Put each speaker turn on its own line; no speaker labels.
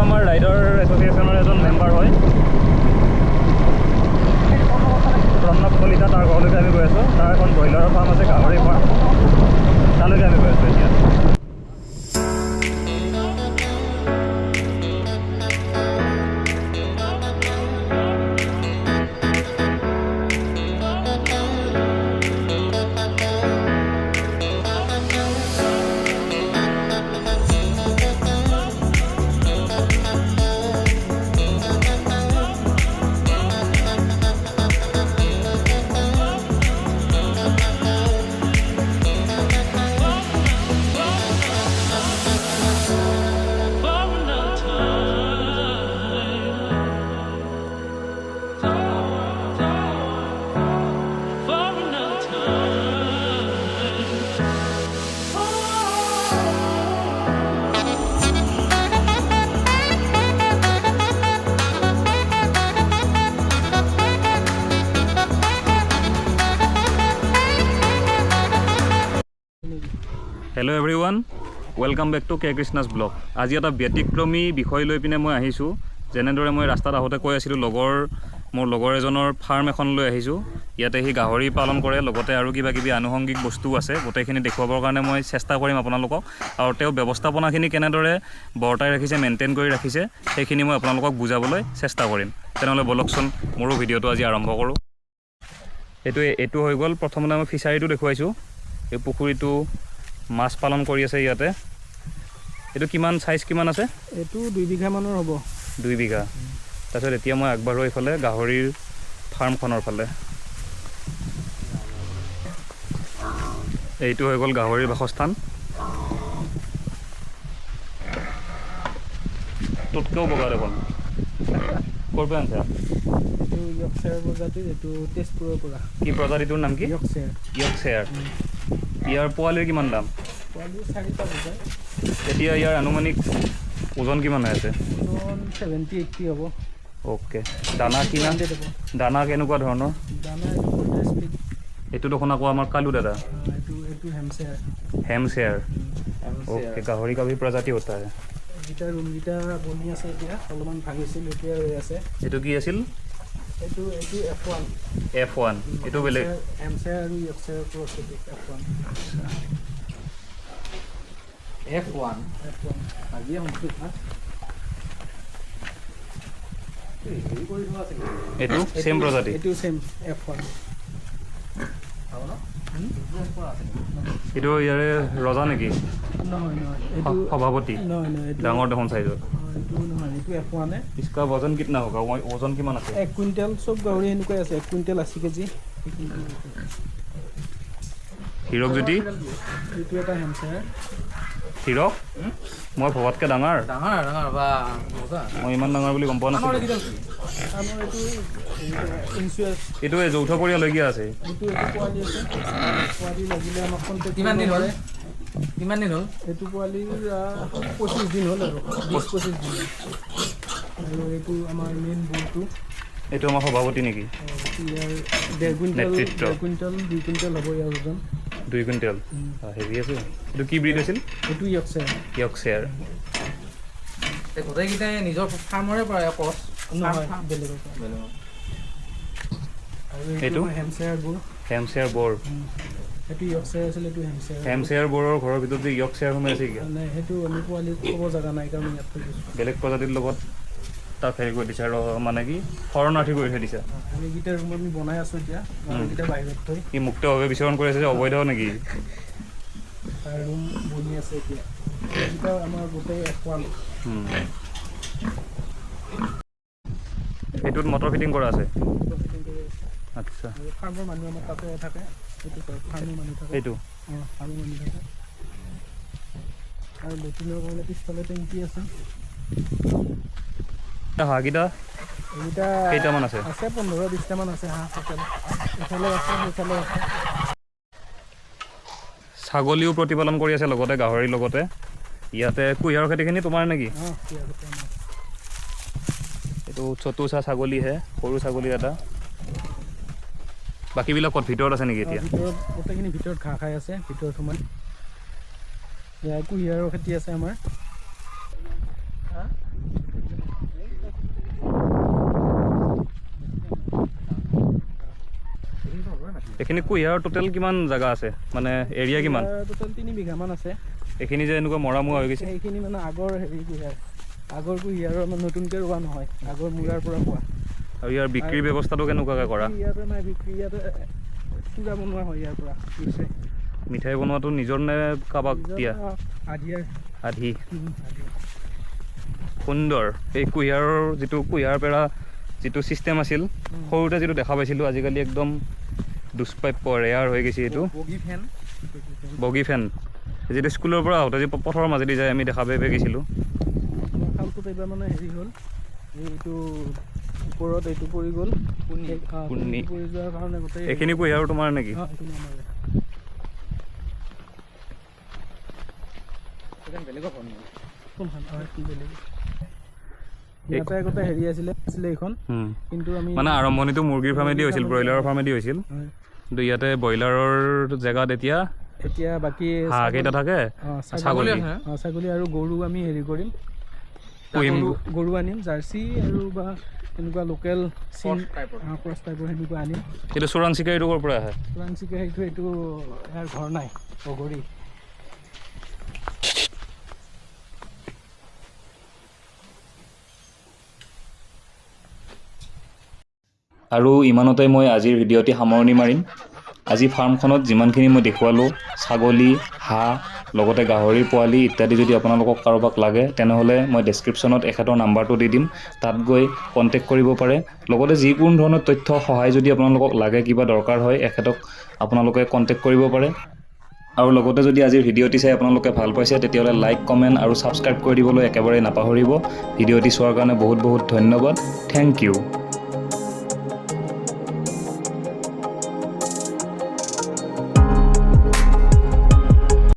আমাৰ ৰাইডাৰ এছ'চিয়েশ্যনৰ এজন মেম্বাৰ হয় প্ৰণৱ কলিতা। তাৰ ঘৰলৈকে আমি গৈ আছোঁ। তাৰ এখন ব্ৰইলাৰৰ ফাৰ্ম আছে, গাহৰি ফাৰ্ম, তালৈকে আমি গৈ আছোঁ এতিয়া। Hello' everyone, welcome back to K Krishna's blog. আজি এটা ব্যতিক্ৰমী বিষয় লৈ পিনে মই আহিছোঁ। যেনেদৰে মই ৰাস্তাত আহোঁতে কৈ আছিলোঁ, মোৰ লগৰ এজনৰ ফাৰ্ম এখন লৈ আহিছোঁ। ইয়াতে সি গাহৰি পালন কৰে, লগতে আৰু কিবা কিবি আনুষংগিক বস্তু আছে। গোটেইখিনি দেখুৱাবৰ কাৰণে মই চেষ্টা কৰিম আপোনালোকক, আৰু তেওঁ ব্যৱস্থাপনাখিনি কেনেদৰে বৰ্তাই ৰাখিছে, মেইনটেইন কৰি ৰাখিছে, সেইখিনি মই আপোনালোকক বুজাবলৈ চেষ্টা কৰিম। তেনেহ'লে বলকচোন মোৰো ভিডিঅ'টো আজি আৰম্ভ কৰোঁ। এইটো হৈ গ'ল প্ৰথমতে মই ফিচাৰীটো দেখুৱাইছোঁ। এই পুখুৰীটো মাছ পালন কৰি আছে ইয়াতে। এইটো কিমান চাইজ কিমান আছে?
এইটো 2 বিঘা মানৰ হ'ব।
2 বিঘা। তাৰপিছত এতিয়া মই আগবাঢ়ো এইফালে গাহৰিৰ ফাৰ্মখনৰ ফালে। এইটো হৈ গ'ল গাহৰিৰ বাসস্থান। তোতকৈও বগা দেখোন। ক'ৰ পৰা আনিছা?
এইটো ইয়ৰ্কশ্বায়াৰ প্ৰজাতিৰ, এইটো তেজপুৰৰ পৰা।
কি প্ৰজাতিটোৰ নাম কি? ইয়ৰ্কশ্বায়াৰ। ইয়াৰ পোৱালিৰ কিমান দাম?
পোৱালি 4টা বজায়।
এতিয়া ইয়াৰ আনুমানিক ওজন কিমান হৈ আছে?
ওজন 70-80 হ'ব।
অ'কে। দানা কিমান? দানা কেনেকুৱা ধৰণৰ?
দানা এইটো 35 পিক।
এইটো দেখোন আকৌ আমাৰ কালু দাদা।
এইটো
হেমশ্বেয়াৰ। অ'কে, গাহৰি কাভি প্ৰজাতি হতা হে।
এইকেইটা ৰুমকেইটা বনি আছে এতিয়া, অলপমান ভাঙিছিল, এতিয়া ৰৈ আছে।
এইটো কি আছিল?
এইটো F1।
F1 এইটো বেলেগ।
হেমশ্বেয়াৰ আৰু ইয়ৰ্কশ্বায়াৰ প্ৰজাতি F1। আজিয়ে শুনিছোঁ না।
এইটো সেম প্ৰজাতি?
এইটো সেম F1।
এইটো ইয়াৰে ৰজা নেকি?
নহয়, এইটো
সভাপতি।
নহয়, এইটো
ডাঙৰ দেখোন চাইজৰ।
এইটো নহয়, এইটো F1 হে।
इसका वजन कितना होगा? वजन किमान আছে?
1 কুইণ্টেল। চব গাহৰি এনেকুৱাই আছে, 1 কুইণ্টেল 80 কেজি।
হিৰক জ্যোতি
এইটো এটা হেমশ্বেয়াৰ।
হিৰক? মই ভবাতকৈ ডাঙৰ
বা
মই ইমান ডাঙৰ বুলি গম পোৱা নাছিলোঁ। এইটো এই যৌথ পৰিয়াললৈকে আছে।
এইটো পোৱালি আছে, পোৱালি লাগিলে আমাক কণ্টেক্ট
কিমান দিন হ'ল?
এইটো পোৱালি 25 দিন হ'ল আৰু 20-25 দিন। আৰু এইটো আমাৰ মেইন বুলটো।
এইটো আমাৰ সভাপতি নেকি?
ইয়াৰ 1.5 কুইণ্টেল, 2 কুইণ্টেল হ'ব ইয়াৰ ওজন।
2 কুইণ্টেল। হেভি আছে। এইটো কি ব্ৰিড আছিল?
এইটো
ইয়ৰ্কশ্বায়াৰ।
গোটেইকেইটাই নিজৰ ফাৰ্মৰে পৰা কচ
নহয়, বেলেগৰ পৰা। আৰু এইটো
হেমশ্বেয়াৰ বৰ।
এইটো ইয়ৰ্কশ্বায়াৰ আছিল, এইটো হেমশ্বেয়াৰ।
হেমশ্বেয়াৰ বৰৰ ঘৰৰ ভিতৰত যে ইয়ৰ্কশ্বায়াৰ সোমাই আছে কি?
মানে সেইটো আমি পোৱালি ক'ব জেগা নাই কাৰণে ইয়াত থৈ দিছোঁ।
বেলেগ প্ৰজাতিৰ লগত তাক হেৰি কৰি দিছে, আৰু মানে কি শৰণাৰ্থী কৰি থৈ দিছে।
আমি এইকেইটা ৰুম আমি বনাই আছোঁ এতিয়া, এইকেইটা বাহিৰত থৈ।
ই মুক্তভাৱে বিচৰণ কৰি আছে যে, অবৈধ নেকি?
তাৰ ৰুম বনি আছে এতিয়া। এইকেইটা আমাৰ গোটেই F1।
এইটোত মটৰ ফিটিং কৰা আছে? আচ্ছা।
ফাৰ্মৰ মানুহ আমাৰ তাতে থাকে। এইটো ফাৰ্মৰ মানুহ থাকে।
এইটো
ফাৰ্মৰ মানুহ থাকে। আৰু লেট্ৰিনৰ কাৰণে পিছফালে টেংকি আছে।
হাঁহকেইটা
এইকেইটা
কেইটামান আছে?
15-20টামান আছে হাঁহ টোটেল। এইফালে আছে, সেইফালে আছে।
ছাগলীও প্ৰতিপালন কৰি আছে লগতে, গাহৰিৰ লগতে। ইয়াতে কুঁহিয়াৰৰ খেতিখিনি তোমাৰ নেকি? এইটো চতুচা ছাগলীহে, সৰু ছাগলী এটা। বাকীবিলাক ক'ত ভিতৰত আছে নেকি এতিয়া?
গোটেইখিনি ভিতৰত ঘাঁহ খাই আছে, ভিতৰত সোমাই। কুঁহিয়াৰৰ খেতি আছে আমাৰ।
এইখিনি কুঁহিয়াৰৰ টোটেল কিমান জেগা আছে মানে এৰিয়া কিমান
টোটেল 3 বিঘামান আছে
এইখিনি যে এনেকুৱা মৰা মুৱা হৈ গৈছে
সেইখিনি মানে আগৰ হেৰি কুঁহিয়াৰ আগৰ কুঁহিয়াৰৰ মানে নতুনকৈ ৰোৱা নহয় আগৰ মূৰাৰ পৰা পোৱা
আৰু ইয়াৰ বিক্ৰীৰ ব্যৱস্থাটো কেনেকুৱাকৈ কৰা
ইয়াতে নাই বিক্ৰী ইয়াতে চুৰা বনোৱা হয় ইয়াৰ পৰা
মিঠাই বনোৱাটো নিজৰ নে কাৰোবাক দিয়া আধি সুন্দৰ এই কুঁহিয়াৰৰ যিটো কুঁহিয়াৰ পেৰা যিটো ছিষ্টেম আছিল সৰুতে যিটো দেখা পাইছিলোঁ আজিকালি একদম দুষ্প্ৰাপ্য ৰেয়াৰ হৈ গৈছে এইটো বগী ফেন যিটো স্কুলৰ পৰা আহোঁতে যি পথৰ মাজেদি যায় আমি দেখা পাই গৈছিলোঁ
খালটোত এইবাৰ মানে হেৰি হ'ল এইটো ওপৰত এইটো পৰি গ'ল পৰি যোৱাৰ কাৰণে গোটেই
এইখিনি কুঁহিয়াৰ তোমাৰ নেকি
ইয়াতে আগতে হেৰি আছিলে এইখন কিন্তু আমি
মানে আৰম্ভণিটো মুৰ্গীৰ ফাৰ্মেদি হৈছিল ব্ৰইলাৰৰ ফাৰ্মেদি হৈছিল কিন্তু ইয়াতে ব্ৰইলাৰৰ জেগাত এতিয়া
বাকী
হাঁহ কেইটা থাকে
ছাগলী আৰু গৰু আমি হেৰি কৰিম গৰু আনিম জাৰ্চি আৰু বা এনেকুৱা লোকেল ক্ৰছ টাইপৰ সেনেকুৱা আনিম
এইটো চোৰাং চিকাৰীটো ক'ৰ পৰা আহে
চোৰাং চিকাৰী এইটো ইয়াৰ ঘৰ নাই বগৰী
আৰু ইমানতে মই আজিৰ ভিডিঅ'টি সামৰণি মাৰিম আজি ফাৰ্মখনত যিমানখিনি মই দেখুৱালোঁ ছাগলী হাঁহ লগতে গাহৰিৰ পোৱালি ইত্যাদি যদি আপোনালোকক কাৰোবাক লাগে তেনেহ'লে মই ডেছক্ৰিপশ্যনত এখেতৰ নাম্বাৰটো দি দিম তাত গৈ কণ্টেক্ট কৰিব পাৰে লগতে যিকোনো ধৰণৰ তথ্য সহায় যদি আপোনালোকক লাগে কিবা দৰকাৰ হয় এখেতক আপোনালোকে কণ্টেক্ট কৰিব পাৰে আৰু লগতে যদি আজিৰ ভিডিঅ'টি চাই আপোনালোকে ভাল পাইছে তেতিয়াহ'লে লাইক কমেণ্ট আৰু ছাবস্ক্ৰাইব কৰি দিবলৈ একেবাৰে নাপাহৰিব ভিডিঅ'টি চোৱাৰ কাৰণে বহুত বহুত ধন্যবাদ থেংক ইউ